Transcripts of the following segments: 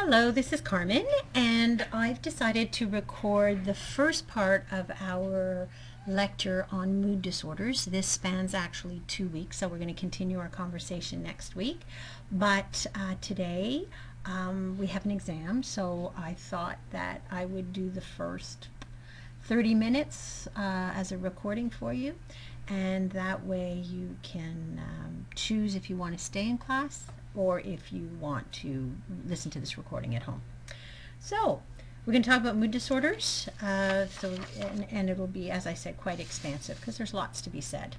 Hello, this is Carmen, and I've decided to record the first part of our lecture on mood disorders. This spans actually 2 weeks, so we're going to continue our conversation next week. But today we have an exam, so I thought that I would do the first 30 minutes as a recording for you, and that way you can choose if you want to stay in class or if you want to listen to this recording at home. So we're going to talk about mood disorders, and it'll be, as I said, quite expansive because there's lots to be said.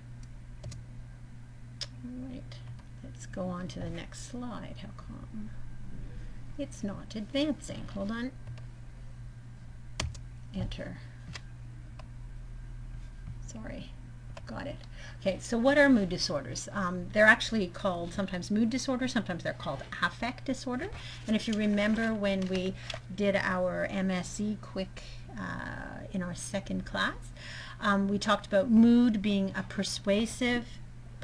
All right, let's go on to the next slide. How come it's not advancing? Hold on. Enter. Sorry. Got it. Okay, so what are mood disorders? They're actually called sometimes mood disorder, sometimes they're called affect disorder. And if you remember when we did our MSc quick in our second class, we talked about mood being a pervasive,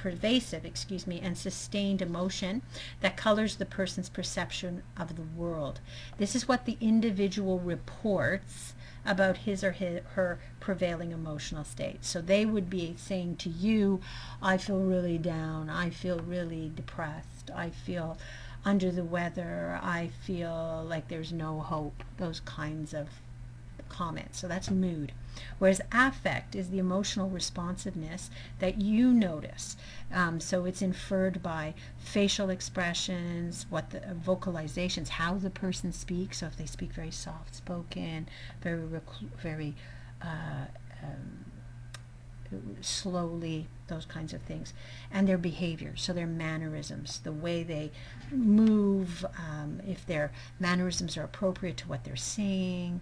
and sustained emotion that colors the person's perception of the world. This is what the individual reports about his or her prevailing emotional state. So they would be saying to you, I feel really down, I feel really depressed, I feel under the weather, I feel like there's no hope, those kinds of comments. So that's mood. Whereas affect is the emotional responsiveness that you notice. So it's inferred by facial expressions, what the vocalizations, how the person speaks. So if they speak very soft-spoken, very slowly, those kinds of things, and their behavior, so their mannerisms, the way they move, if their mannerisms are appropriate to what they're saying,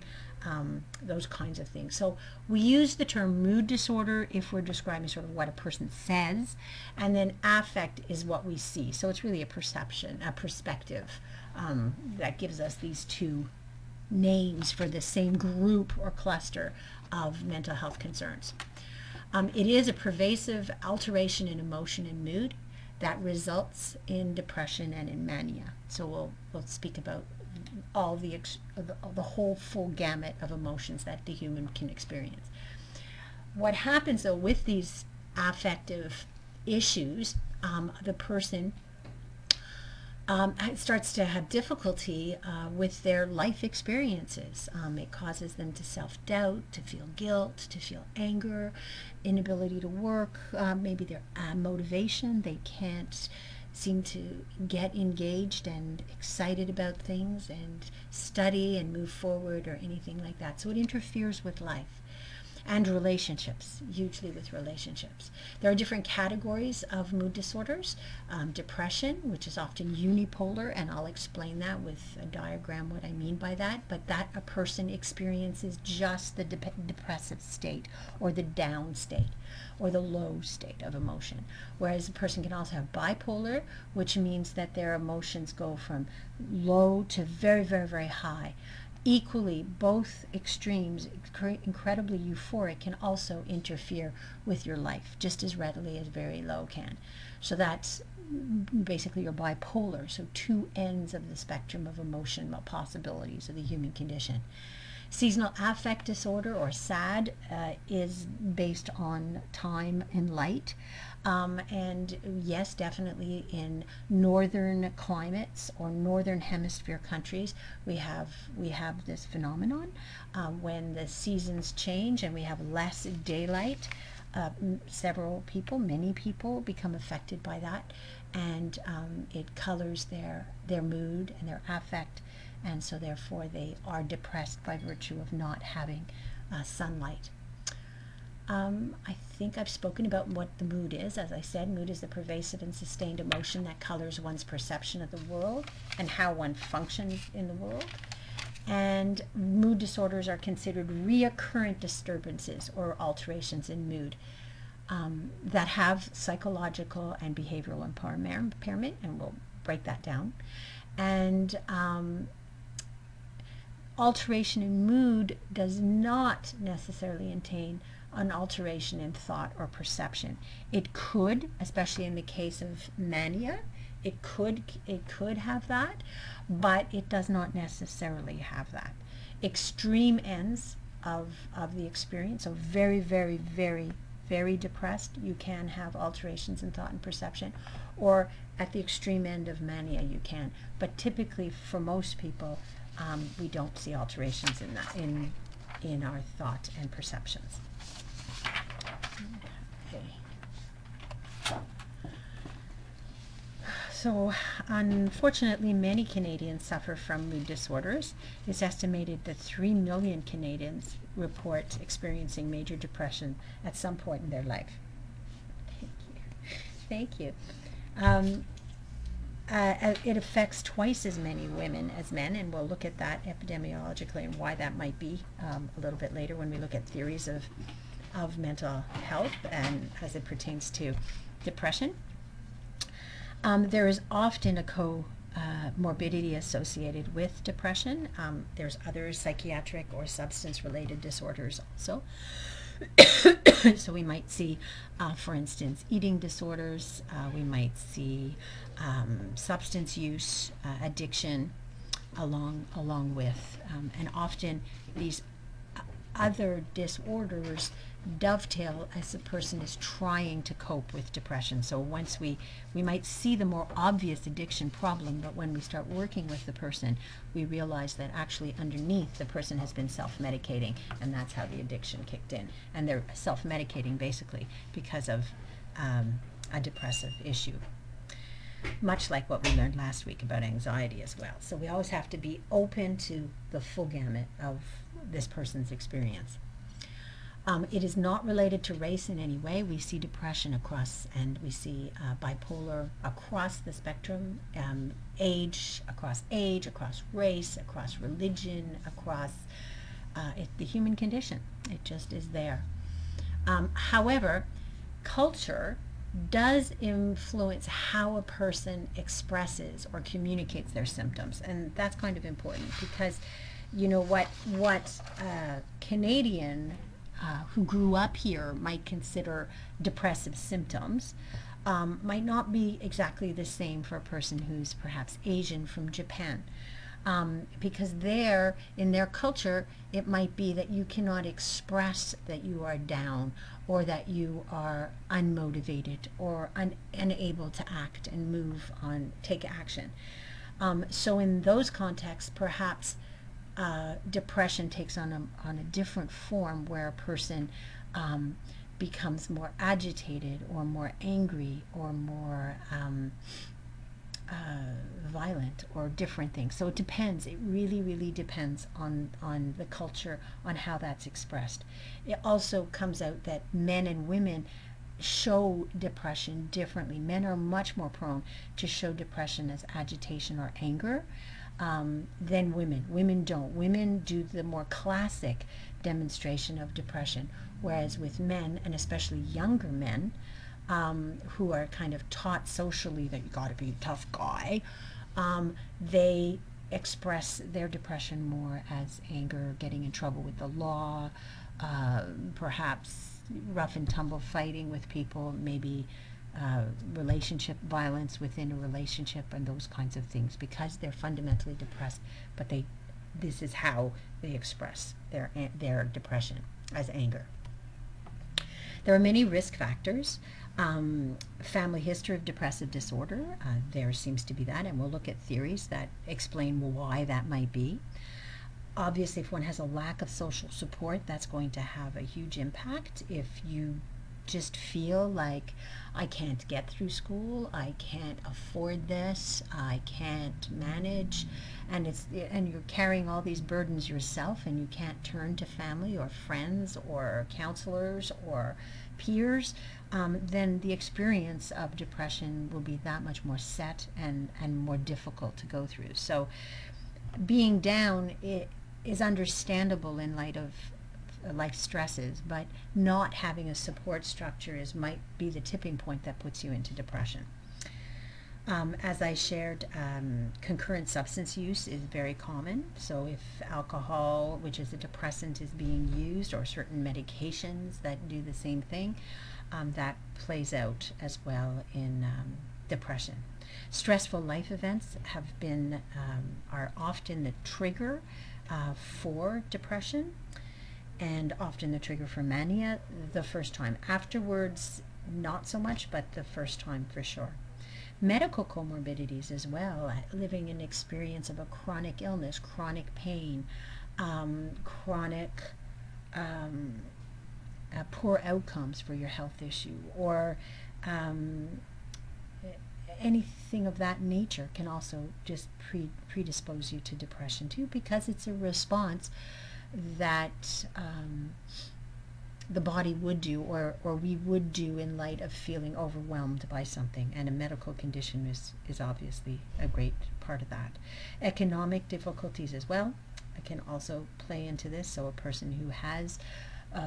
those kinds of things. So we use the term mood disorder if we're describing sort of what a person says, and then affect is what we see. So it's really a perception, a perspective that gives us these two names for the same group or cluster of mental health concerns. It is a pervasive alteration in emotion and mood that results in depression and in mania. So we'll speak about all the whole full gamut of emotions that the human can experience. What happens though with these affective issues, the person starts to have difficulty with their life experiences. It causes them to self-doubt, to feel guilt, to feel anger, inability to work, maybe their motivation. They can't seem to get engaged and excited about things and study and move forward or anything like that. So it interferes with life. And relationships, hugely with relationships. There are different categories of mood disorders. Depression, which is often unipolar, and I'll explain that with a diagram what I mean by that, but that a person experiences just the depressive state or the down state or the low state of emotion. Whereas a person can also have bipolar, which means that their emotions go from low to very, very, very high. Equally, both extremes, incredibly euphoric, can also interfere with your life just as readily as very low can. So that's basically your bipolar, so two ends of the spectrum of emotion possibilities of the human condition. Seasonal affect disorder, or SAD, is based on time and light. And yes, definitely in northern climates or northern hemisphere countries, we have this phenomenon when the seasons change and we have less daylight. Many people become affected by that, and it colors their mood and their affect, and so therefore they are depressed by virtue of not having sunlight. I think I've spoken about what the mood is. As I said, mood is the pervasive and sustained emotion that colors one's perception of the world and how one functions in the world. And mood disorders are considered recurrent disturbances or alterations in mood that have psychological and behavioral impairment, and we'll break that down. And alteration in mood does not necessarily attain an alteration in thought or perception. It could, especially in the case of mania, it could have that, but it does not necessarily have that. Extreme ends of the experience, so very, very, very, very depressed, you can have alterations in thought and perception, or at the extreme end of mania you can. But typically for most people, we don't see alterations in that, in our thought and perceptions. Okay. So, unfortunately, many Canadians suffer from mood disorders. It's estimated that 3 million Canadians report experiencing major depression at some point in their life. Thank you. It affects twice as many women as men, and we'll look at that epidemiologically and why that might be a little bit later when we look at theories of mental health and as it pertains to depression. There is often a comorbidity associated with depression. There's other psychiatric or substance-related disorders also. So we might see, for instance, eating disorders. We might see substance use, addiction, along with, and often these other disorders dovetail as the person is trying to cope with depression. So once we might see the more obvious addiction problem, but when we start working with the person, we realize that actually underneath the person has been self-medicating, and that's how the addiction kicked in. And they're self-medicating basically because of a depressive issue. Much like what we learned last week about anxiety as well. So we always have to be open to the full gamut of this person's experience. It is not related to race in any way. We see depression across, and we see bipolar across the spectrum, across age, across race, across religion, across the human condition. It just is there. However, culture does influence how a person expresses or communicates their symptoms, and that's kind of important because, you know, what Canadian who grew up here might consider depressive symptoms might not be exactly the same for a person who's perhaps Asian from Japan. Because there, in their culture, it might be that you cannot express that you are down or that you are unmotivated or unable to act and move on, take action. So in those contexts, perhaps depression takes on a different form where a person becomes more agitated or more angry or more violent or different things. So it depends. It really, really depends on the culture, on how that's expressed. It also comes out that men and women show depression differently. Men are much more prone to show depression as agitation or anger than women. Women don't. Women do the more classic demonstration of depression, whereas with men, and especially younger men, who are kind of taught socially that you got to be a tough guy, they express their depression more as anger, getting in trouble with the law, perhaps rough and tumble fighting with people, maybe relationship violence within a relationship, and those kinds of things, because they're fundamentally depressed, but this is how they express their depression, as anger. There are many risk factors. Family history of depressive disorder, there seems to be that, and we'll look at theories that explain why that might be. Obviously, if one has a lack of social support, that's going to have a huge impact. If you just feel like, I can't get through school, I can't afford this, I can't manage, and you're carrying all these burdens yourself, and you can't turn to family or friends or counselors or peers, then the experience of depression will be that much more set and more difficult to go through. So being down is understandable in light of life stresses, but not having a support structure might be the tipping point that puts you into depression. As I shared, concurrent substance use is very common. So if alcohol, which is a depressant, is being used, or certain medications that do the same thing, that plays out as well in depression. Stressful life events have been are often the trigger for depression, and often the trigger for mania the first time. Afterwards, not so much, but the first time for sure. Medical comorbidities as well, living an experience of a chronic illness, chronic pain, chronic poor outcomes for your health issue, or anything of that nature can also just predispose you to depression too, because it's a response that the body would do, or we would do in light of feeling overwhelmed by something, and a medical condition is obviously a great part of that. Economic difficulties as well can also play into this. So a person who has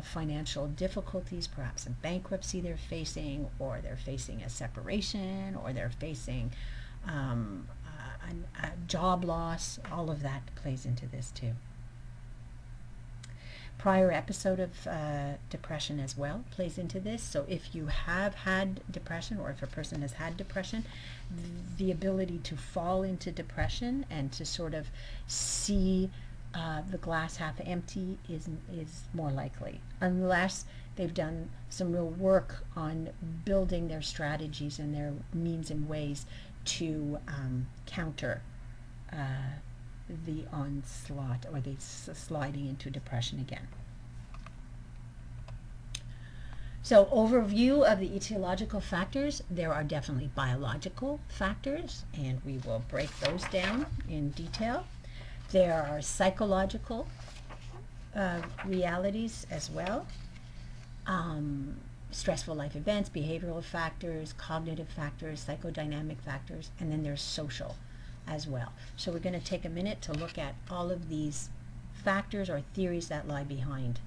financial difficulties, perhaps a bankruptcy they're facing, or they're facing a separation, or they're facing a job loss, all of that plays into this too. Prior episode of depression as well plays into this. So if you have had depression, or if a person has had depression, the ability to fall into depression and to sort of see the glass half empty is more likely, unless they've done some real work on building their strategies and their means and ways to counter the onslaught, or the sliding into depression again. So overview of the etiological factors. There are definitely biological factors, and we will break those down in detail. There are psychological realities as well. Stressful life events, behavioral factors, cognitive factors, psychodynamic factors, and then there's social as well. So we're going to take a minute to look at all of these factors or theories that lie behind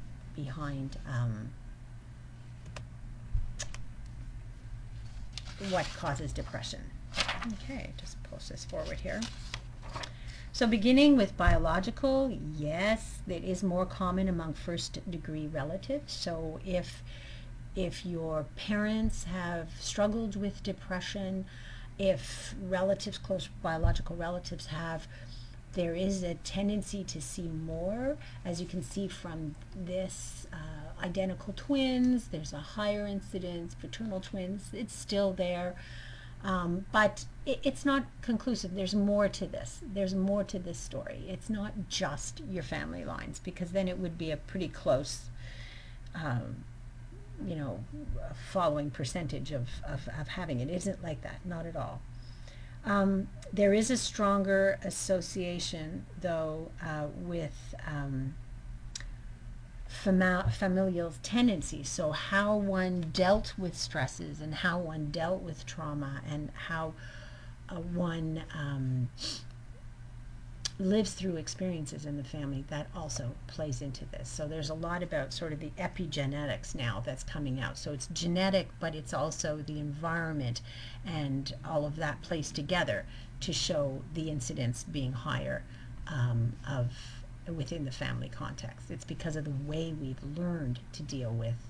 what causes depression. Okay, just post this forward here. So beginning with biological, yes, it is more common among first-degree relatives. So if your parents have struggled with depression, if relatives, close biological relatives have, there is a tendency to see more. As you can see from this, identical twins, there's a higher incidence. Fraternal twins, it's still there. But it's not conclusive. There's more to this. There's more to this story. It's not just your family lines, because then it would be a pretty close, following percentage of having it. It isn't like that, not at all. There is a stronger association, though, with familial tendencies. So how one dealt with stresses, and how one dealt with trauma, and how one lives through experiences in the family, that also plays into this. So there's a lot about sort of the epigenetics now that's coming out. So it's genetic, but it's also the environment, and all of that plays together to show the incidence being higher of within the family context. It's because of the way we've learned to deal with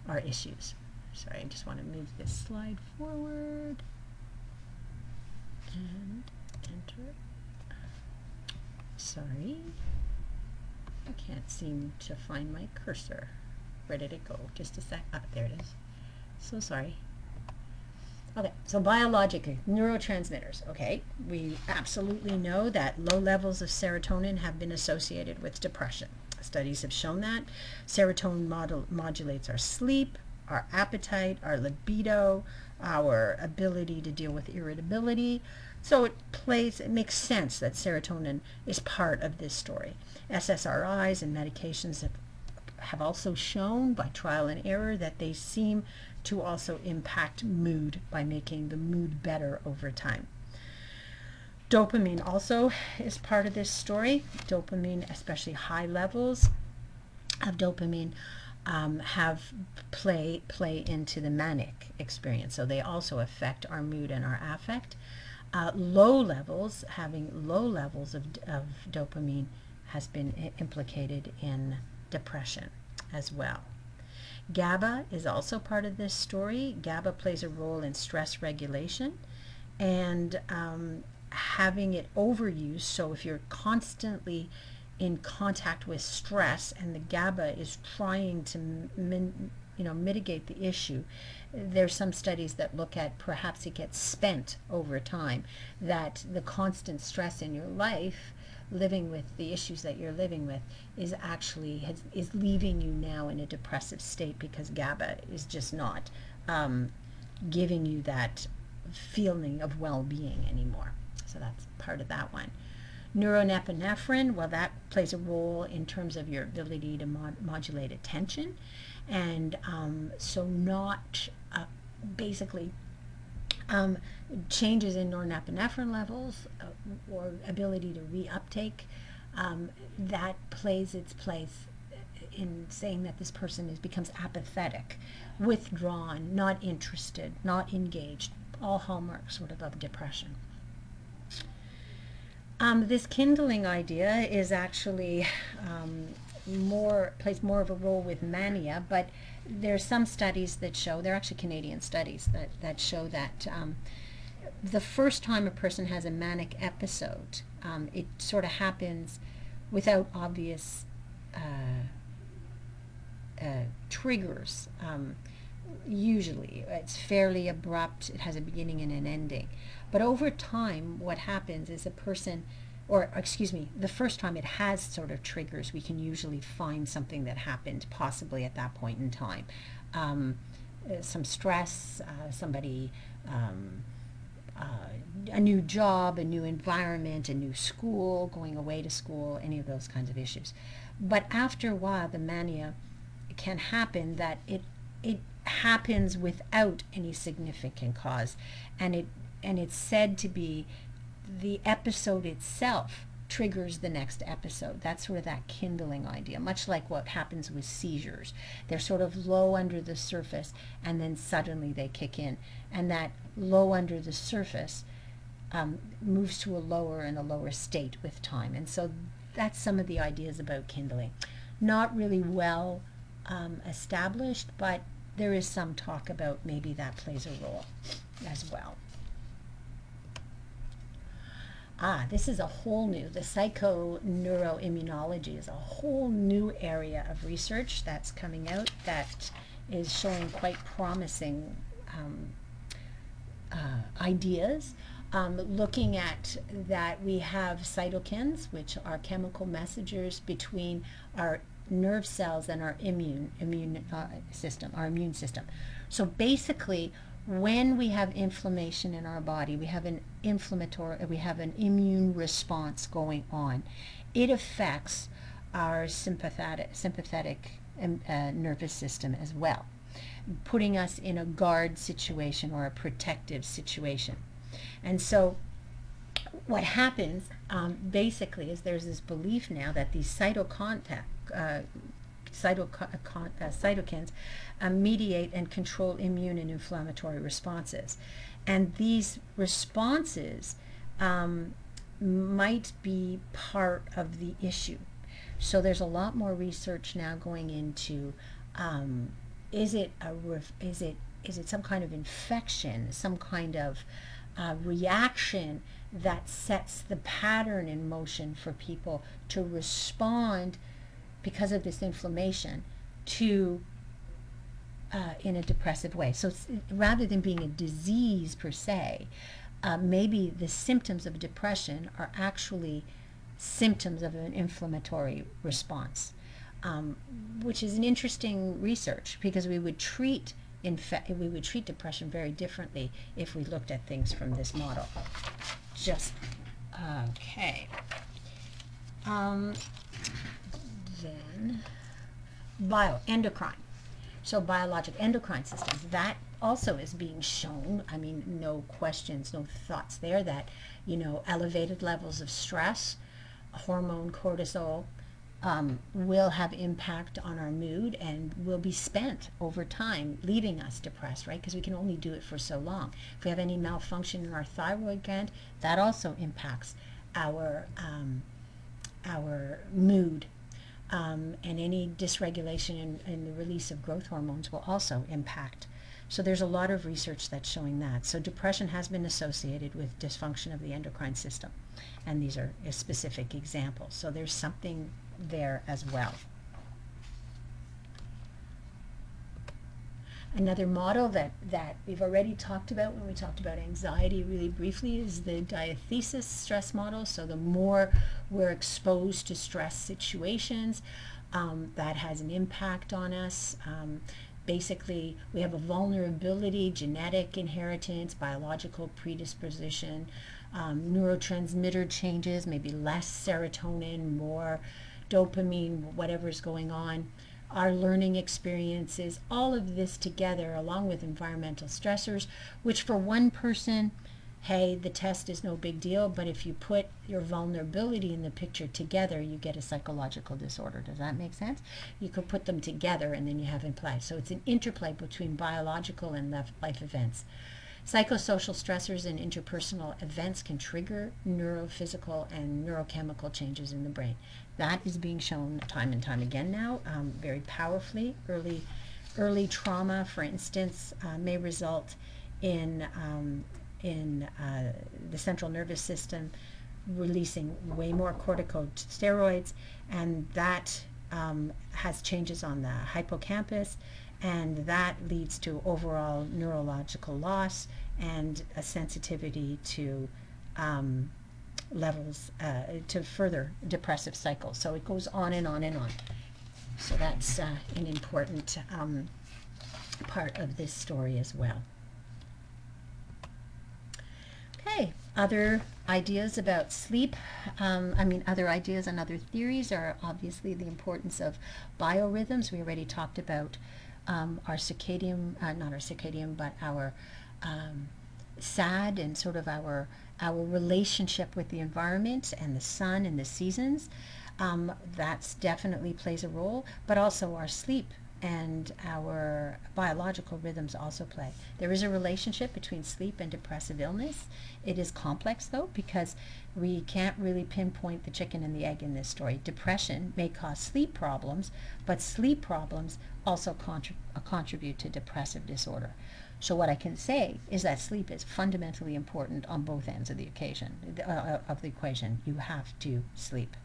our issues. Sorry, I just want to move this slide forward and enter. Sorry, I can't seem to find my cursor. Where did it go? Just a sec. There it is. So sorry. Okay, so biologically, neurotransmitters. Okay, we absolutely know that low levels of serotonin have been associated with depression. Studies have shown that. Serotonin modulates our sleep, our appetite, our libido, our ability to deal with irritability. So it makes sense that serotonin is part of this story. SSRIs and medications have also shown by trial and error that they seem to also impact mood by making the mood better over time. Dopamine also is part of this story. Dopamine, especially high levels of dopamine, have play into the manic experience. So they also affect our mood and our affect. Having low levels of dopamine has been implicated in depression as well. GABA is also part of this story. GABA plays a role in stress regulation, and having it overused. So if you're constantly in contact with stress and the GABA is trying to mitigate the issue, there's some studies that look at perhaps it gets spent over time, that the constant stress in your life, living with the issues that you're living with, is actually is leaving you now in a depressive state, because GABA is just not giving you that feeling of well-being anymore. So that's part of that one. Neuroepinephrine, well, that plays a role in terms of your ability to modulate attention, and so not basically changes in norepinephrine levels or ability to reuptake, that plays its place in saying that this person becomes apathetic, withdrawn, not interested, not engaged, all hallmarks sort of depression. This kindling idea is actually plays more of a role with mania, but there's some studies that show, they're actually Canadian studies, that show that the first time a person has a manic episode, it sort of happens without obvious triggers. Usually it's fairly abrupt, it has a beginning and an ending, but over time what happens is a person, or excuse me, the first time it has sort of triggers, we can usually find something that happened possibly at that point in time. Some stress, somebody, a new job, a new environment, a new school, going away to school, any of those kinds of issues. But after a while, the mania can happen that it happens without any significant cause, and it's said to be the episode itself triggers the next episode. That's sort of that kindling idea, much like what happens with seizures. They're sort of low under the surface and then suddenly they kick in, and that low under the surface moves to a lower and a lower state with time. And so that's some of the ideas about kindling. Not really well established, but there is some talk about maybe that plays a role as well. This is a whole new, the psychoneuroimmunology is a whole new area of research that's coming out that is showing quite promising ideas. Looking at that, we have cytokines, which are chemical messengers between our nerve cells and our immune system. So basically, when we have inflammation in our body, we have an immune response going on. It affects our sympathetic nervous system as well, putting us in a guard situation or a protective situation. And so what happens basically is there's this belief now that these cytokines mediate and control immune and inflammatory responses. And these responses might be part of the issue. So there's a lot more research now going into is it some kind of infection, some kind of reaction that sets the pattern in motion for people to respond because of this inflammation to in a depressive way. So rather than being a disease per se, maybe the symptoms of depression are actually symptoms of an inflammatory response, which is an interesting research, because we would treat depression very differently if we looked at things from this model. Just okay. Then endocrine. So biologic endocrine systems, that also is being shown. I mean, no questions, no thoughts there, that, elevated levels of stress, hormone cortisol, will have impact on our mood and will be spent over time, leaving us depressed, right? Because we can only do it for so long. If we have any malfunction in our thyroid gland, that also impacts our mood. And any dysregulation in the release of growth hormones will also impact. So there's a lot of research that's showing that. So depression has been associated with dysfunction of the endocrine system. And these are specific examples. So there's something there as well. Another model that we've already talked about when we talked about anxiety really briefly is the Diathesis stress model. So the more we're exposed to stress situations, that has an impact on us. Basically, we have a vulnerability, genetic inheritance, biological predisposition, neurotransmitter changes, maybe less serotonin, more dopamine, whatever's going on. Our learning experiences, all of this together, along with environmental stressors, which for one person, hey, the test is no big deal, but if you put your vulnerability in the picture together, you get a psychological disorder. Does that make sense? You could put them together and then you have implied. So it's an interplay between biological and life events. Psychosocial stressors and interpersonal events can trigger neurophysical and neurochemical changes in the brain. That is being shown time and time again now, very powerfully. Early trauma, for instance, may result in the central nervous system releasing way more corticosteroids, and that has changes on the hippocampus, and that leads to overall neurological loss and a sensitivity to levels to further depressive cycles. So it goes on and on and on. So that's an important part of this story as well. Okay, other ideas about sleep. Other ideas and other theories are obviously the importance of biorhythms. We already talked about our circadian, not our circadian, but our SAD and sort of our relationship with the environment and the sun and the seasons. That's definitely plays a role, but also our sleep and our biological rhythms also play. There is a relationship between sleep and depressive illness. It is complex though, because we can't really pinpoint the chicken and the egg in this story. Depression may cause sleep problems, but sleep problems also contribute to depressive disorder. So what I can say is that sleep is fundamentally important on both ends of the equation. You have to sleep.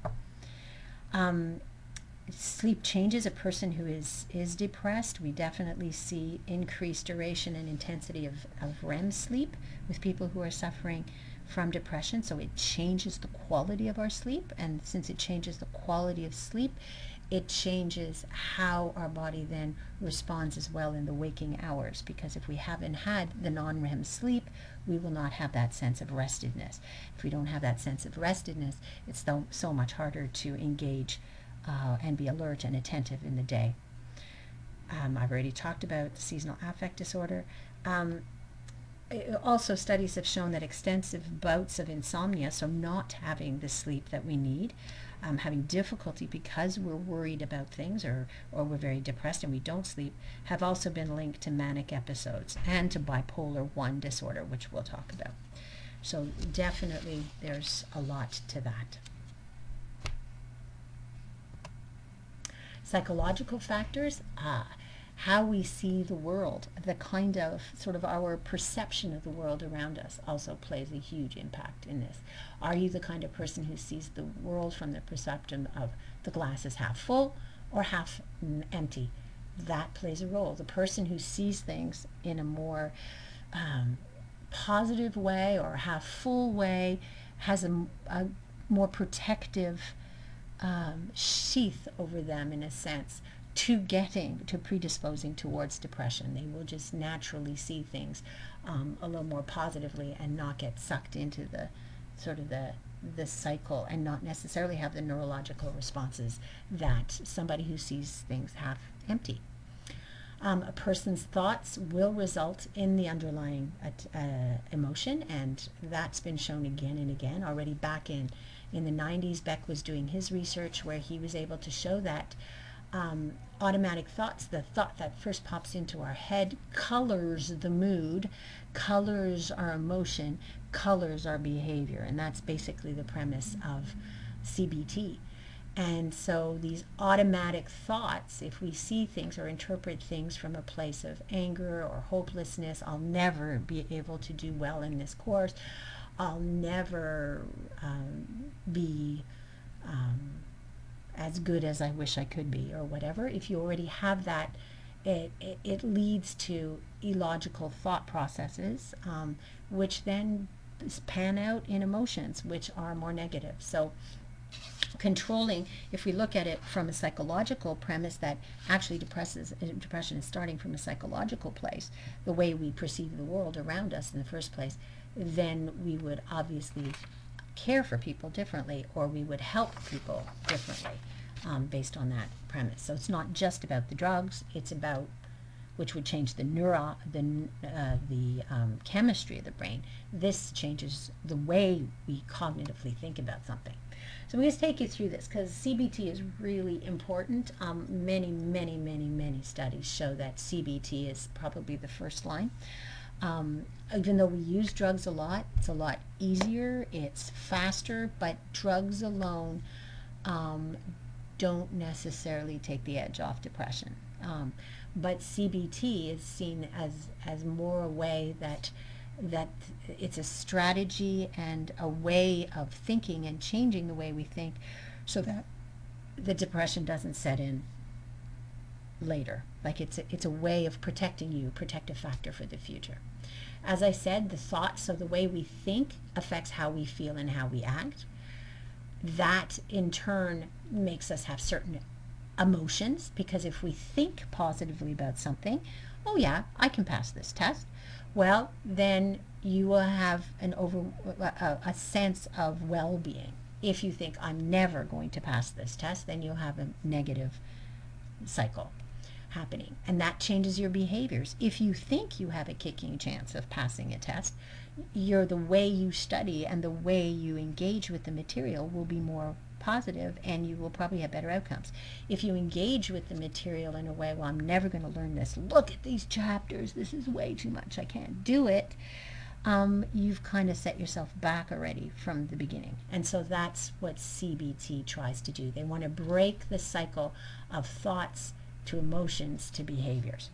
Sleep changes a person who is depressed. We definitely see increased duration and intensity of REM sleep with people who are suffering from depression. So it changes the quality of our sleep, and since it changes the quality of sleep, it changes how our body then responds as well in the waking hours, because if we haven't had the non-REM sleep, we will not have that sense of restedness. If we don't have that sense of restedness, it's so much harder to engage and be alert and attentive in the day. I've already talked about the seasonal affect disorder. Also, studies have shown that extensive bouts of insomnia, so not having the sleep that we need, having difficulty because we're worried about things or we're very depressed and we don't sleep, have also been linked to manic episodes and to bipolar 1 disorder, which we'll talk about. So definitely there's a lot to that. Psychological factors, how we see the world, the kind of sort of our perception of the world around us also plays a huge impact in this. Are you the kind of person who sees the world from the perception of the glass is half full or half empty? That plays a role. The person who sees things in a more positive way or half full way has a more protective sheath over them, in a sense, to predisposing towards depression. They will just naturally see things a little more positively and not get sucked into the sort of the cycle and not necessarily have the neurological responses that somebody who sees things half empty. A person's thoughts will result in the underlying emotion, and that's been shown again and again. Already back in the 90s, Beck was doing his research where he was able to show that automatic thoughts, the thought that first pops into our head, colors the mood, colors our emotion, colors our behavior, and that's basically the premise of CBT. And so these automatic thoughts, if we see things or interpret things from a place of anger or hopelessness, I'll never be able to do well in this course, I'll never be as good as I wish I could be, or whatever. If you already have that, it leads to illogical thought processes, which then pan out in emotions, which are more negative. So controlling, if we look at it from a psychological premise that actually depression is starting from a psychological place, the way we perceive the world around us in the first place, then we would obviously care for people differently, or we would help people differently, based on that premise. So it's not just about the drugs, it's about, which would change the chemistry of the brain. This changes the way we cognitively think about something. So I'm going to take you through this because CBT is really important. Many studies show that CBT is probably the first line. Even though we use drugs a lot, it's a lot easier, it's faster, but drugs alone don't necessarily take the edge off depression. But CBT is seen as more a way that it's a strategy and a way of thinking and changing the way we think so that the depression doesn't set in later. Like it's a way of protecting you, protective factor for the future. As I said, the thoughts, so the way we think affects how we feel and how we act. That in turn makes us have certain emotions, because if we think positively about something, oh yeah, I can pass this test, well, then you will have a sense of well-being. If you think I'm never going to pass this test, then you'll have a negative cycle happening, and that changes your behaviors. If you think you have a kicking chance of passing a test, the way you study and the way you engage with the material will be more positive, and you will probably have better outcomes. If you engage with the material in a way, well, I'm never going to learn this, look at these chapters, this is way too much, I can't do it, you've kind of set yourself back already from the beginning. And so that's what CBT tries to do. They want to break the cycle of thoughts to emotions to behaviors.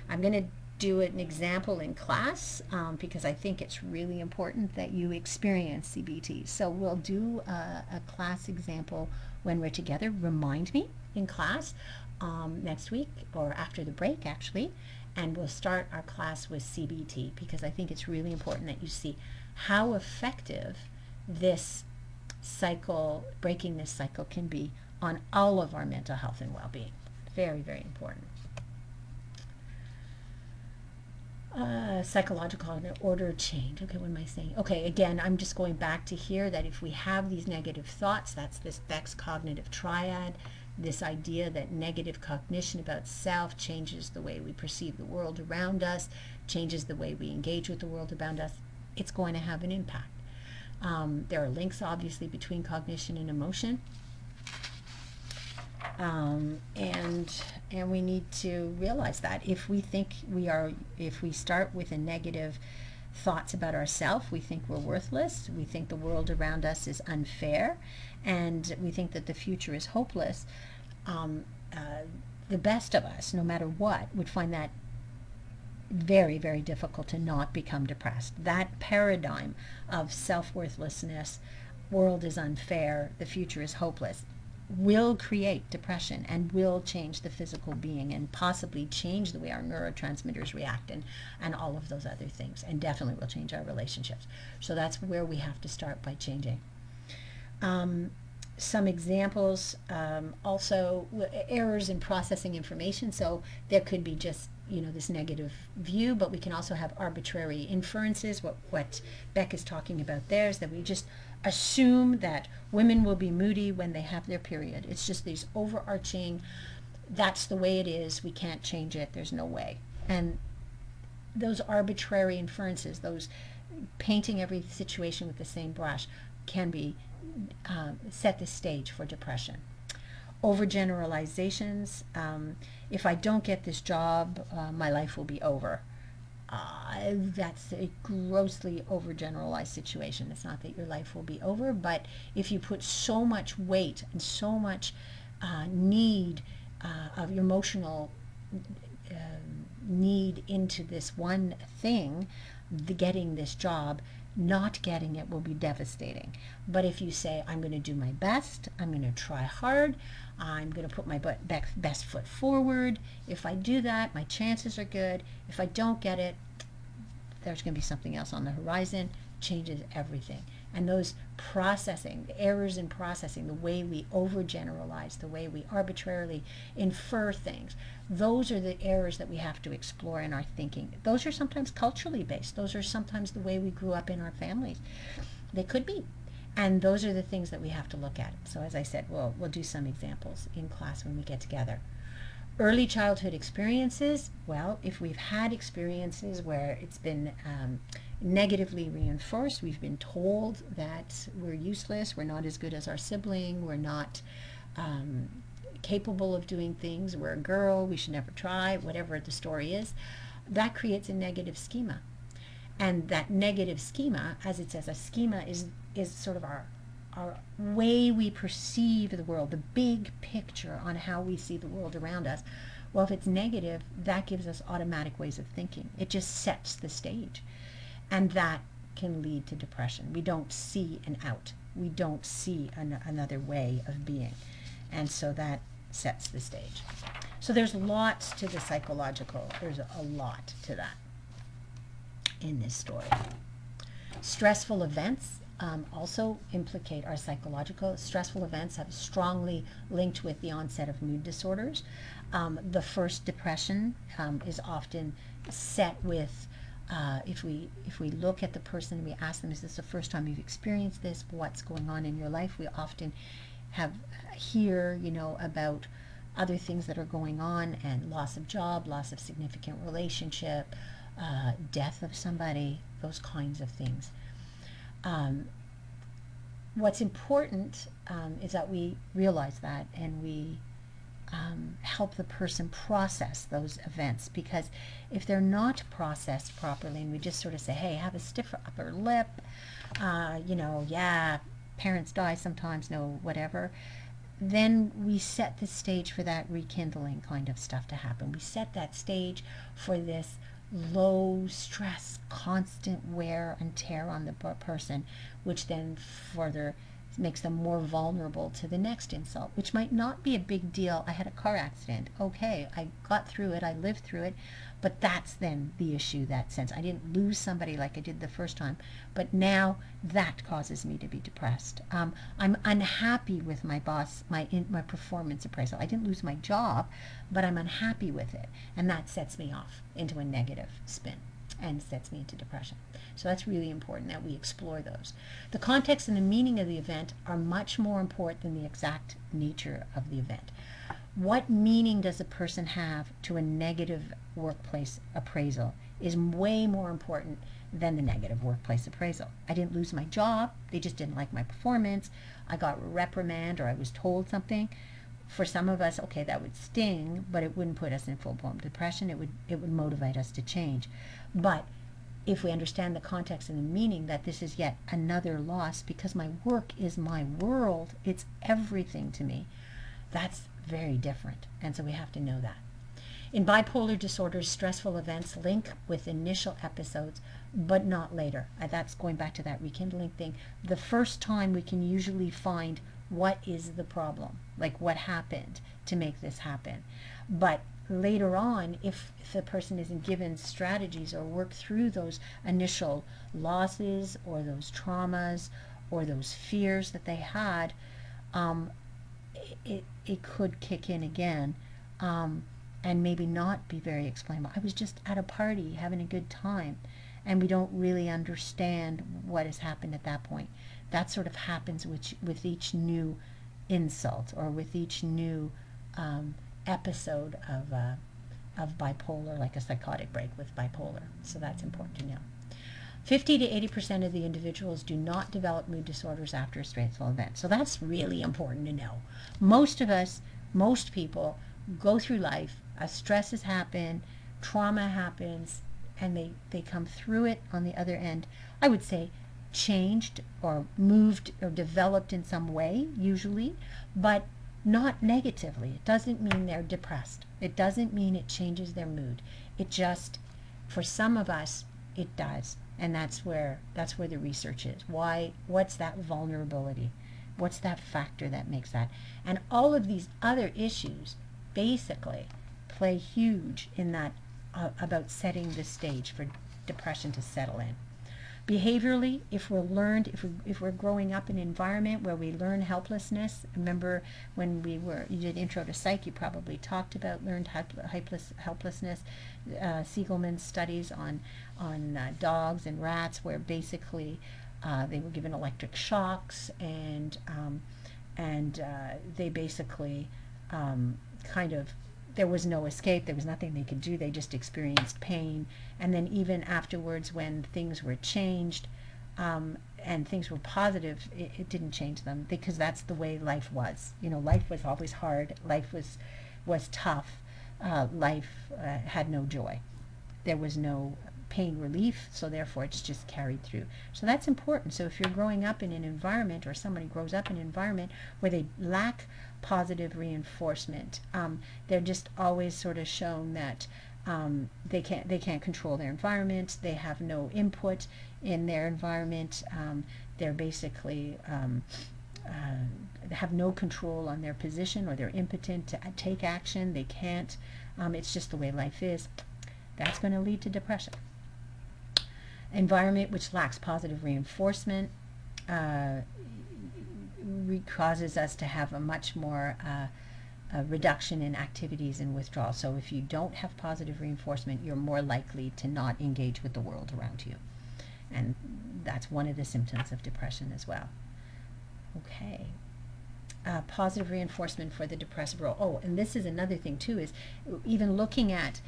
I'm going to do an example in class because I think it's really important that you experience CBT. So we'll do a class example when we're together. Remind me in class next week or after the break, actually, and we'll start our class with CBT because I think it's really important that you see how effective this cycle, breaking this cycle, can be on all of our mental health and well-being. Very, very important. Psychological and order change. Okay, what am I saying? Okay, again, I'm just going back to here that if we have these negative thoughts, that's this Beck's cognitive triad, this idea that negative cognition about self changes the way we perceive the world around us, changes the way we engage with the world around us, it's going to have an impact. There are links, obviously, between cognition and emotion. And we need to realize that if we start with a negative thoughts about ourselves, we think we're worthless, we think the world around us is unfair, and we think that the future is hopeless, the best of us, no matter what, would find that very, very difficult to not become depressed. That paradigm of self-worthlessness, world is unfair, the future is hopeless, will create depression and will change the physical being and possibly change the way our neurotransmitters react and all of those other things, and definitely will change our relationships. So that's where we have to start, by changing. Some examples, also errors in processing information. So there could be just this negative view, but we can also have arbitrary inferences. What Beck is talking about there is that we just assume that women will be moody when they have their period. It's just these overarching, that's the way it is, we can't change it, there's no way. And those arbitrary inferences, those painting every situation with the same brush, can be set the stage for depression. Overgeneralizations, if I don't get this job, my life will be over. that's a grossly overgeneralized situation. It's not that your life will be over, but if you put so much weight and so much need of your emotional need into this one thing, getting this job, not getting it will be devastating. But if you say, I'm going to do my best, I'm going to try hard, I'm going to put my best foot forward. If I do that, my chances are good. If I don't get it, there's going to be something else on the horizon, changes everything. And those processing, the errors in processing, the way we overgeneralize, the way we arbitrarily infer things, those are the errors that we have to explore in our thinking. Those are sometimes culturally based. Those are sometimes the way we grew up in our families. They could be. And those are the things that we have to look at. So as I said, we'll do some examples in class when we get together. Early childhood experiences, well, if we've had experiences where it's been negatively reinforced, we've been told that we're useless, we're not as good as our sibling, we're not capable of doing things, we're a girl, we should never try, whatever the story is, that creates a negative schema. And that negative schema, as it says, a schema is sort of our way we perceive the world, the big picture on how we see the world around us. Well, if it's negative, that gives us automatic ways of thinking. It just sets the stage. And that can lead to depression. We don't see an out. We don't see another way of being. And so that sets the stage. So there's lots to the psychological. There's a lot to that in this story. Stressful events also implicate our psychological. Stressful events have strongly linked with the onset of mood disorders. The first depression is often set with, if we look at the person and we ask them, is this the first time you've experienced this? What's going on in your life? We often hear, about other things that are going on, and loss of job, loss of significant relationship, death of somebody, those kinds of things. What's important is that we realize that, and we help the person process those events, because if they're not processed properly and we just sort of say, hey, have a stiff upper lip, yeah, parents die sometimes, no, whatever, then we set the stage for that rekindling kind of stuff to happen. We set that stage for this low stress, constant wear and tear on the person, which then further makes them more vulnerable to the next insult, which might not be a big deal. I had a car accident. Okay, I got through it, I lived through it, but that's then the issue, that sense. I didn't lose somebody like I did the first time, but now that causes me to be depressed. I'm unhappy with my boss, my performance appraisal. I didn't lose my job, but I'm unhappy with it, and that sets me off into a negative spin and sets me into depression. So that's really important that we explore those. The context and the meaning of the event are much more important than the exact nature of the event. What meaning does a person have to a negative workplace appraisal is way more important than the negative workplace appraisal. I didn't lose my job, they just didn't like my performance, I got reprimand, or I was told something. For some of us, okay, that would sting, but it wouldn't put us in full-blown depression. It would motivate us to change. But if we understand the context and the meaning that this is yet another loss, because my work is my world, it's everything to me, that's very different. And so we have to know that. In bipolar disorders, stressful events link with initial episodes, but not later. That's going back to that rekindling thing. The first time we can usually find what is the problem, like what happened to make this happen. But later on, if the person isn't given strategies or work through those initial losses or those traumas or those fears that they had, it could kick in again, and maybe not be very explainable. I was just at a party having a good time, and we don't really understand what has happened at that point. That sort of happens with each new insult, or with each new episode of bipolar, like a psychotic break with bipolar. So that's important to know. 50 to 80% of the individuals do not develop mood disorders after a stressful event. So that's really important to know. Most of us, most people go through life, stresses happen, trauma happens, and they come through it on the other end, I would say changed or moved or developed in some way, usually, but not negatively. It doesn't mean they're depressed. It doesn't mean it changes their mood. It just, for some of us, it does. And that's where the research is. What's that vulnerability? What's that factor that makes that? And all of these other issues basically play huge in that about setting the stage for depression to settle in. Behaviorally, if we're growing up in an environment where we learn helplessness, remember when you did Intro to Psych, you probably talked about learned helplessness. Siegelman's studies on dogs and rats, where basically they were given electric shocks, and they basically kind of, there was no escape, there was nothing they could do, they just experienced pain. And then even afterwards, when things were changed and things were positive, it didn't change them, because that's the way life was. Life was always hard, life was tough, life had no joy, there was no pain relief, so therefore it's just carried through. So that's important. So if you're growing up in an environment, or somebody grows up in an environment where they lack positive reinforcement, they're just always sort of shown that they can't control their environment, they have no input in their environment, they're basically have no control on their position, or they're impotent to take action, they can't, it's just the way life is. That's going to lead to depression. Environment which lacks positive reinforcement causes us to have a much more a reduction in activities and withdrawal. So if you don't have positive reinforcement, you're more likely to not engage with the world around you. And that's one of the symptoms of depression as well. Okay. Positive reinforcement for the depressive role. Oh, and this is another thing too, is even looking at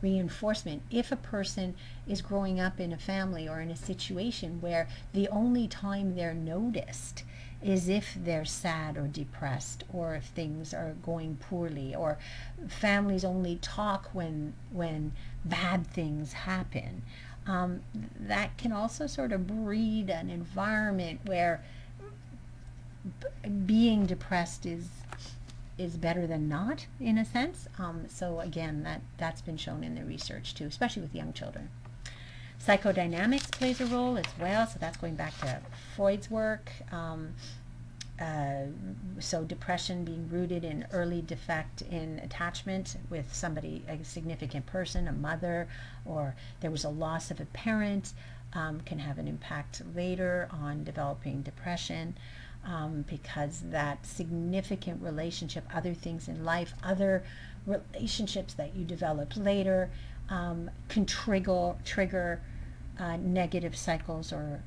reinforcement. If a person is growing up in a family or in a situation where the only time they're noticed is if they're sad or depressed, or if things are going poorly, or families only talk when bad things happen, that can also sort of breed an environment where being depressed is better than not, in a sense. So again, that's been shown in the research too, especially with young children. Psychodynamics plays a role as well, so that's going back to Freud's work. So depression being rooted in early defect in attachment with somebody, a significant person, a mother, or there was a loss of a parent, can have an impact later on developing depression. Because that significant relationship, other things in life, other relationships that you developed later, can trigger negative cycles, or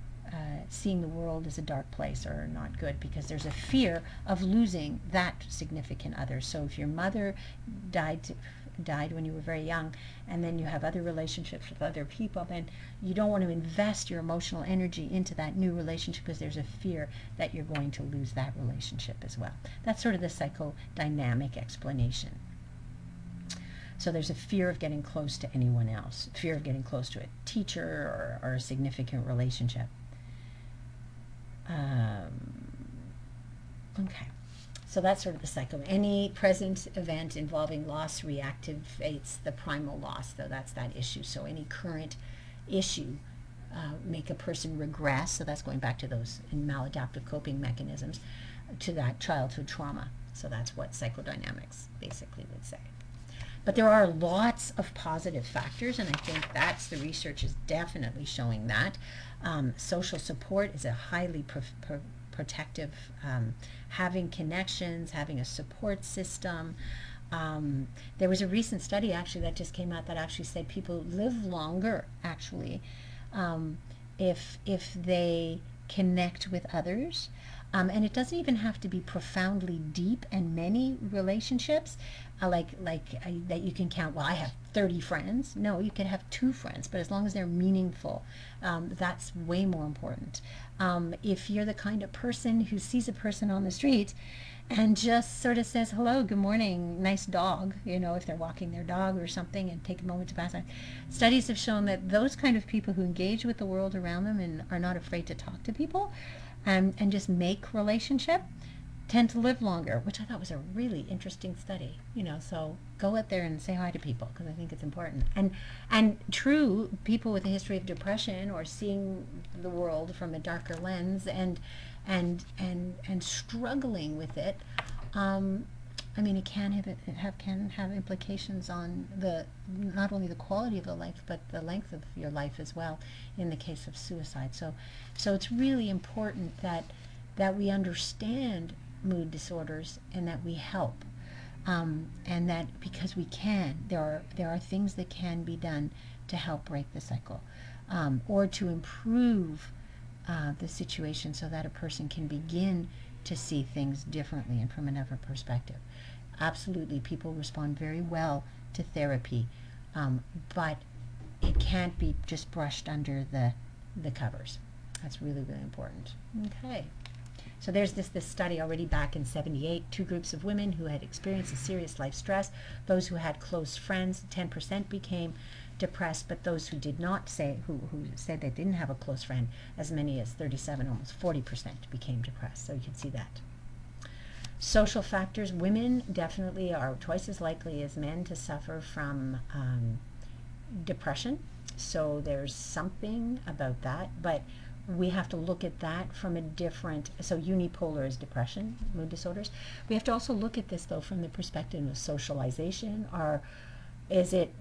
seeing the world as a dark place or not good, because there's a fear of losing that significant other. So if your mother died when you were very young, and then you have other relationships with other people, then you don't want to invest your emotional energy into that new relationship, because there's a fear that you're going to lose that relationship as well. That's sort of the psychodynamic explanation. So there's a fear of getting close to anyone else, fear of getting close to a teacher or a significant relationship. Okay. So that's sort of the cycle. Any present event involving loss reactivates the primal loss, though that's that issue. So any current issue make a person regress, so that's going back to those maladaptive coping mechanisms, to that childhood trauma. So that's what psychodynamics basically would say. But there are lots of positive factors, and I think that's, the research is definitely showing that. Social support is a highly protective, having connections, having a support system. There was a recent study actually that just came out that actually said people live longer actually if they connect with others. And it doesn't even have to be profoundly deep and many relationships, that you can count, well, I have 30 friends. No, you can have 2 friends, but as long as they're meaningful, that's way more important. If you're the kind of person who sees a person on the street and just sort of says, hello, good morning, nice dog, if they're walking their dog or something, and take a moment to pass on. Studies have shown that those kind of people who engage with the world around them and are not afraid to talk to people and just make relationship tend to live longer, which I thought was a really interesting study. So go out there and say hi to people, because I think it's important. And true, people with a history of depression or seeing the world from a darker lens and struggling with it, it can have implications on not only the quality of the life but the length of your life as well in the case of suicide. So it's really important that we understand mood disorders and that we help, and that because we can, there are things that can be done to help break the cycle, or to improve the situation so that a person can begin to see things differently and from another perspective. Absolutely, people respond very well to therapy, but it can't be just brushed under the covers. That's really, really important. Okay. So there's this study already back in 1978, 2 groups of women who had experienced a serious life stress. Those who had close friends, 10% became depressed, but those who did not who said they didn't have a close friend, as many as 37, almost 40% became depressed. So you can see that. Social factors, women definitely are twice as likely as men to suffer from depression. So there's something about that, but we have to look at that from a different, so unipolar is depression, mood disorders. We have to also look at this though from the perspective of socialization, or is it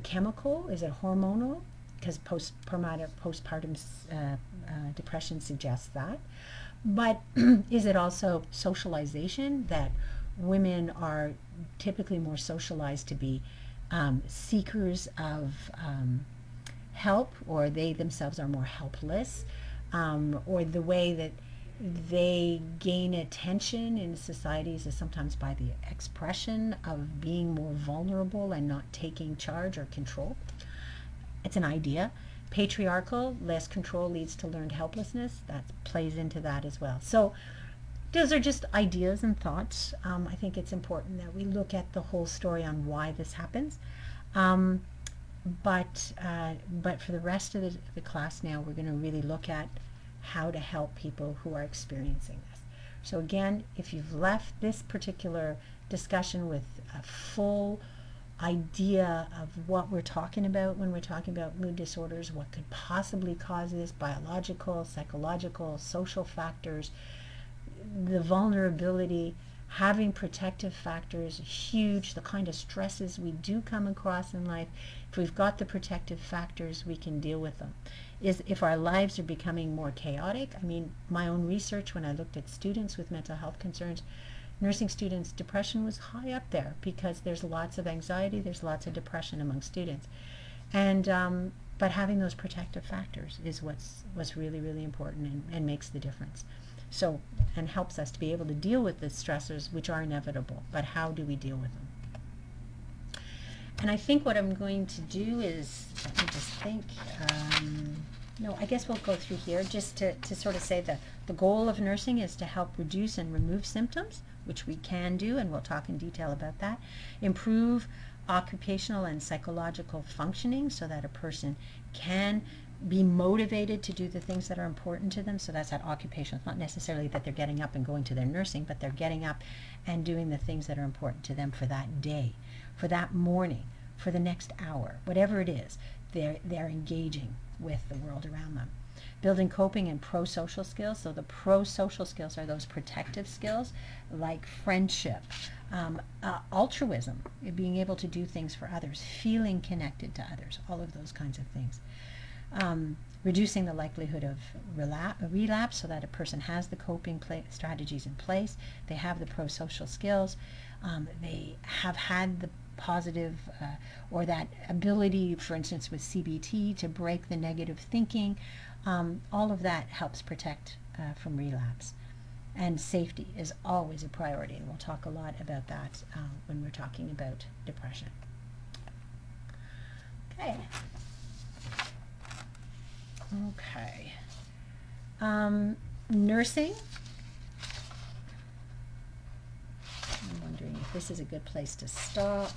chemical, is it hormonal? Because postpartum depression suggests that. But is it also socialization, that women are typically more socialized to be seekers of help, or they themselves are more helpless, or the way that they gain attention in societies is sometimes by the expression of being more vulnerable and not taking charge or control. It's an idea. Patriarchal, less control leads to learned helplessness. That plays into that as well. So those are just ideas and thoughts. I think it's important that we look at the whole story on why this happens. But for the rest of the class now, we're going to really look at how to help people who are experiencing this. So again, if you've left this particular discussion with a full idea of what we're talking about when we're talking about mood disorders, what could possibly cause this, biological, psychological, social factors, the vulnerability, having protective factors, huge, the kind of stresses we do come across in life. If we've got the protective factors, we can deal with them. If our lives are becoming more chaotic, my own research when I looked at students with mental health concerns, nursing students, depression was high up there because there's lots of anxiety, there's lots of depression among students. And but having those protective factors is what's really, really important and makes the difference. So, and helps us to be able to deal with the stressors, which are inevitable, but how do we deal with them? And I think what I'm going to do is, let me just think, no, I guess we'll go through here just to sort of say that the goal of nursing is to help reduce and remove symptoms, which we can do, and we'll talk in detail about that. Improve occupational and psychological functioning so that a person can be motivated to do the things that are important to them. So that's that occupation. It's not necessarily that they're getting up and going to their nursing, but they're getting up and doing the things that are important to them for that day, for that morning, for the next hour, whatever it is. They're engaging with the world around them. Building coping and pro-social skills. So the pro-social skills are those protective skills like friendship, altruism, being able to do things for others, feeling connected to others, all of those kinds of things. Reducing the likelihood of relapse so that a person has the coping strategies in place, they have the pro-social skills, they have had the positive or that ability, for instance with CBT, to break the negative thinking. All of that helps protect from relapse. And safety is always a priority, and we'll talk a lot about that when we're talking about depression. Okay. Nursing. I'm wondering if this is a good place to stop.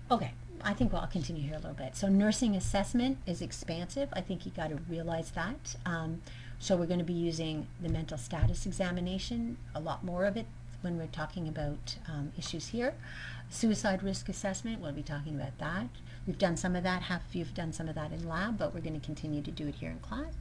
Okay, I think I'll continue here a little bit. So nursing assessment is expansive. I think you got to realize that. So we're going to be using the mental status examination, a lot more of it when we're talking about issues here. Suicide risk assessment, we'll be talking about that. We've done some of that, half of you have done some of that in lab, but we're going to continue to do it here in class.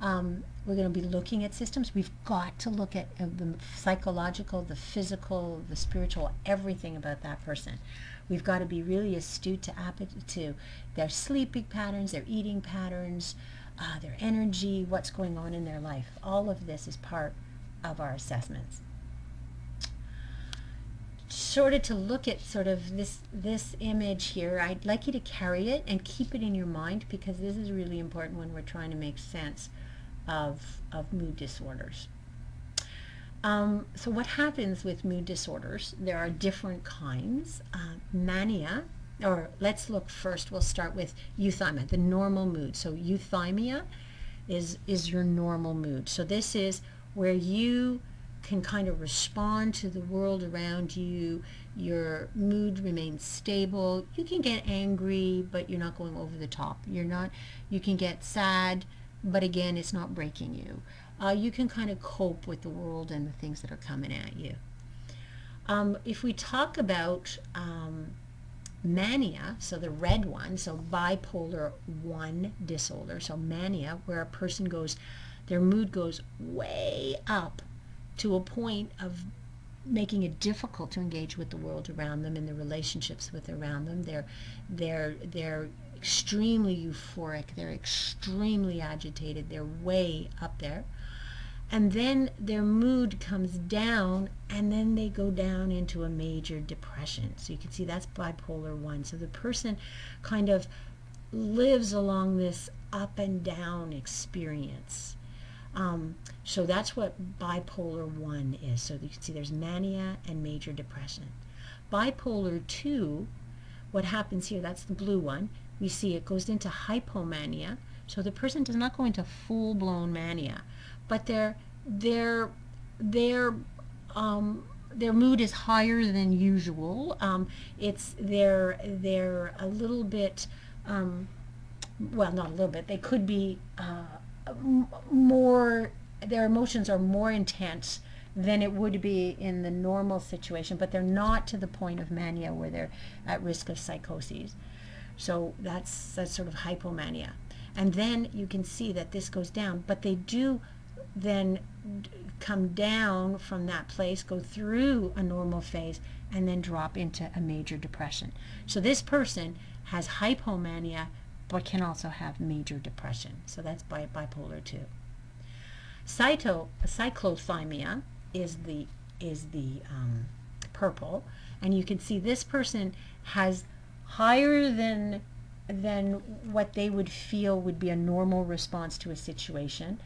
We're going to be looking at systems. We've got to look at the psychological, the physical, the spiritual, everything about that person. We've got to be really astute to their sleeping patterns, their eating patterns, their energy, what's going on in their life. All of this is part of our assessments. Sort of to look at sort of this image here, I'd like you to carry it and keep it in your mind, because this is really important when we're trying to make sense of mood disorders. So what happens with mood disorders? There are different kinds. Mania, or let's look first, we'll start with euthymia, the normal mood. So euthymia is your normal mood. So this is where you can kind of respond to the world around you. Your mood remains stable. You can get angry, but you're not going over the top. You can get sad, but again, it's not breaking you. You can kind of cope with the world and the things that are coming at you. If we talk about mania, so the red one, so bipolar 1 disorder, so mania, where a person goes, their mood goes way up to a point of making it difficult to engage with the world around them and the relationships with around them. They're extremely euphoric, they're extremely agitated, they're way up there. And then their mood comes down, and then they go down into a major depression. So you can see that's bipolar 1. So the person kind of lives along this up and down experience. So that's what bipolar 1 is. So you can see there's mania and major depression. Bipolar 2, what happens here, that's the blue one, we see it goes into hypomania. So the person does not go into full-blown mania, but their mood is higher than usual. They're a little bit, well, not a little bit, they could be more, their emotions are more intense than it would be in the normal situation, but they're not to the point of mania where they're at risk of psychoses. So that's sort of hypomania. And then you can see that this goes down, but they do then come down from that place, go through a normal phase, and then drop into a major depression. So this person has hypomania, but can also have major depression. So that's bipolar 2. Cyclothymia is the purple, and you can see this person has higher than what they would feel would be a normal response to a situation,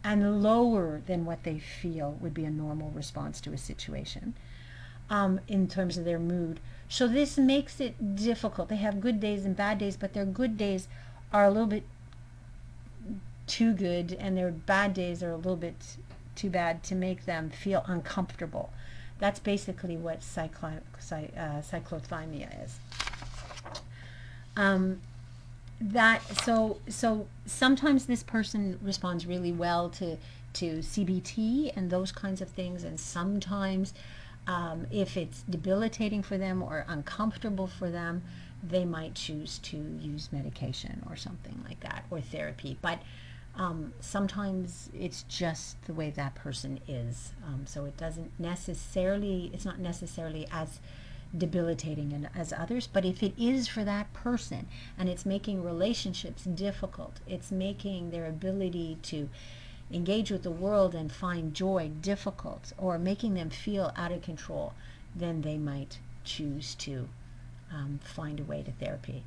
and lower than what they feel would be a normal response to a situation in terms of their mood. So this makes it difficult. They have good days and bad days, but their good days are a little bit too good, and their bad days are a little bit too bad to make them feel uncomfortable. That's basically what cyclothymia is. So sometimes this person responds really well to CBT and those kinds of things, and sometimes if it's debilitating for them or uncomfortable for them, they might choose to use medication or something like that, or therapy. But sometimes it's just the way that person is. So it doesn't necessarily, it's not necessarily as debilitating as others, but if it is for that person and it's making relationships difficult, it's making their ability to engage with the world and find joy difficult, or making them feel out of control, then they might choose to find a way to therapy.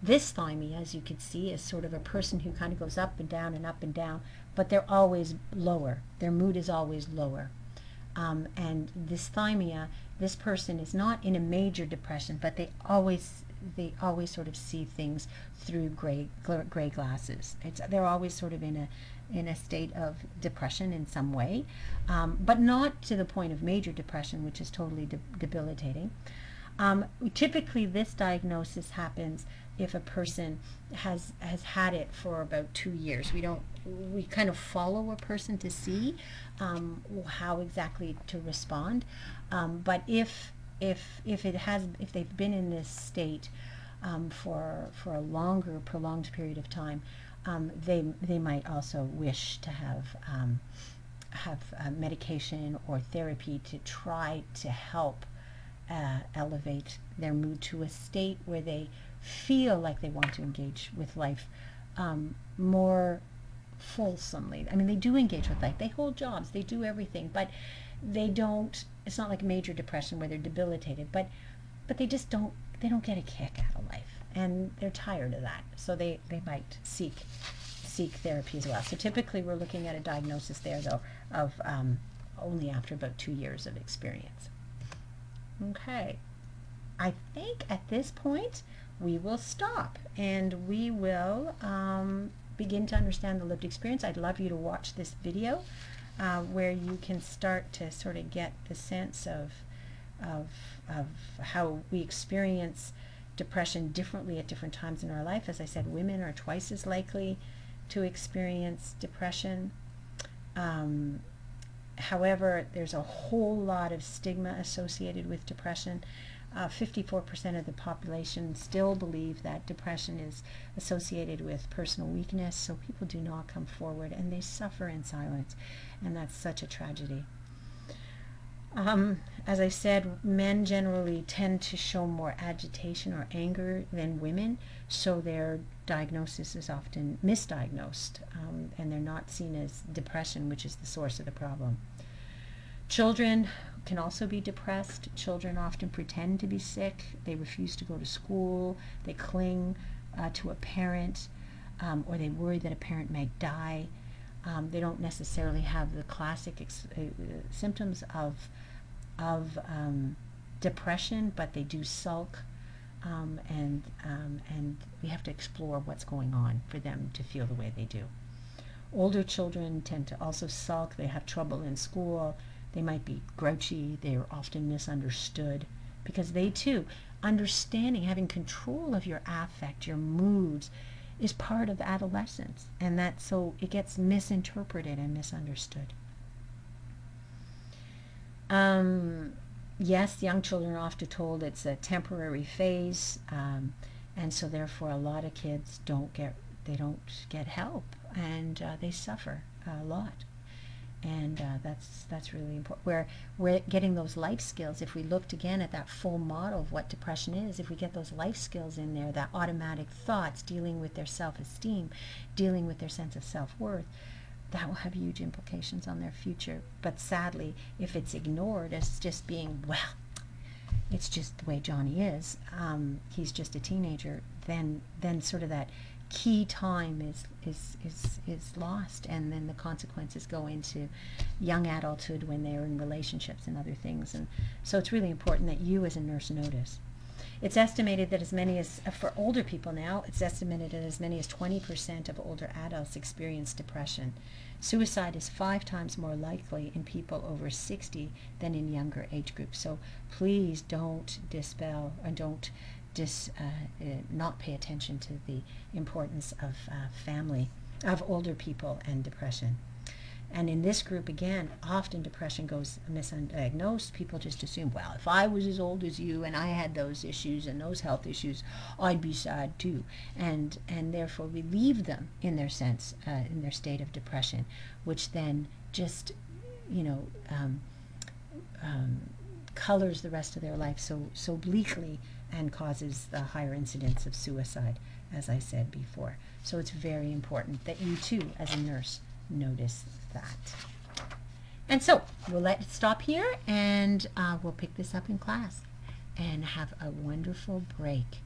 This thymia, as you can see, is sort of a person who kind of goes up and down, but they're always lower. Their mood is always lower. And this thymia, this person is not in a major depression, but they always they always sort of see things through gray glasses. They're always sort of in a state of depression in some way, but not to the point of major depression, which is totally debilitating. Typically, this diagnosis happens if a person has had it for about 2 years. We kind of follow a person to see how exactly to respond. But if they've been in this state for a longer, prolonged period of time, they might also wish to have medication or therapy to try to help elevate their mood to a state where they feel like they want to engage with life more fulsomely. I mean, they do engage with life. They hold jobs. They do everything, but they don't. It's not like major depression where they're debilitated, but they just don't. They don't get a kick out of life, and they're tired of that. So they might seek therapy as well. So typically, we're looking at a diagnosis there, though, of only after about 2 years of experience. Okay, I think at this point we will stop and we will begin to understand the lived experience. I'd love you to watch this video where you can start to sort of get the sense of how we experience depression differently at different times in our life. As I said, women are twice as likely to experience depression. However, there's a whole lot of stigma associated with depression. 54% of the population still believe that depression is associated with personal weakness, so people do not come forward and they suffer in silence, and that's such a tragedy. As I said, men generally tend to show more agitation or anger than women, so their diagnosis is often misdiagnosed, and they're not seen as depression, which is the source of the problem. Children can also be depressed. Children often pretend to be sick. They refuse to go to school. They cling to a parent, or they worry that a parent might die. They don't necessarily have the classic symptoms of depression, but they do sulk, and we have to explore what's going on for them to feel the way they do. Older children tend to also sulk. They have trouble in school. They might be grouchy. They are often misunderstood because they too, understanding, having control of your affect, your moods, is part of adolescence, and that so it gets misinterpreted and misunderstood. Yes, young children are often told it's a temporary phase, and so therefore a lot of kids don't get help, and they suffer a lot. And that's really important. We're getting those life skills. If we looked again at that full model of what depression is, if we get those life skills in there, that automatic thoughts, dealing with their self-esteem, dealing with their sense of self-worth, that will have huge implications on their future. But sadly, if it's ignored as just being, well, it's just the way Johnny is, he's just a teenager, then sort of that key time is lost, and then the consequences go into young adulthood when they're in relationships and other things. And so it's really important that you as a nurse notice. It's estimated that as many as, for older people now, it's estimated that as many as 20% of older adults experience depression. Suicide is 5 times more likely in people over 60 than in younger age groups. So please don't dispel and don't not pay attention to the importance of family, of older people and depression. And in this group, again, often depression goes misdiagnosed. People just assume, well, if I was as old as you and I had those issues and those health issues, I'd be sad too. And therefore we leave them in their sense, in their state of depression, which then just, colors the rest of their life so bleakly, and causes the higher incidence of suicide, as I said before. So it's very important that you too, as a nurse, notice that. And so we'll let it stop here, and we'll pick this up in class. And have a wonderful break.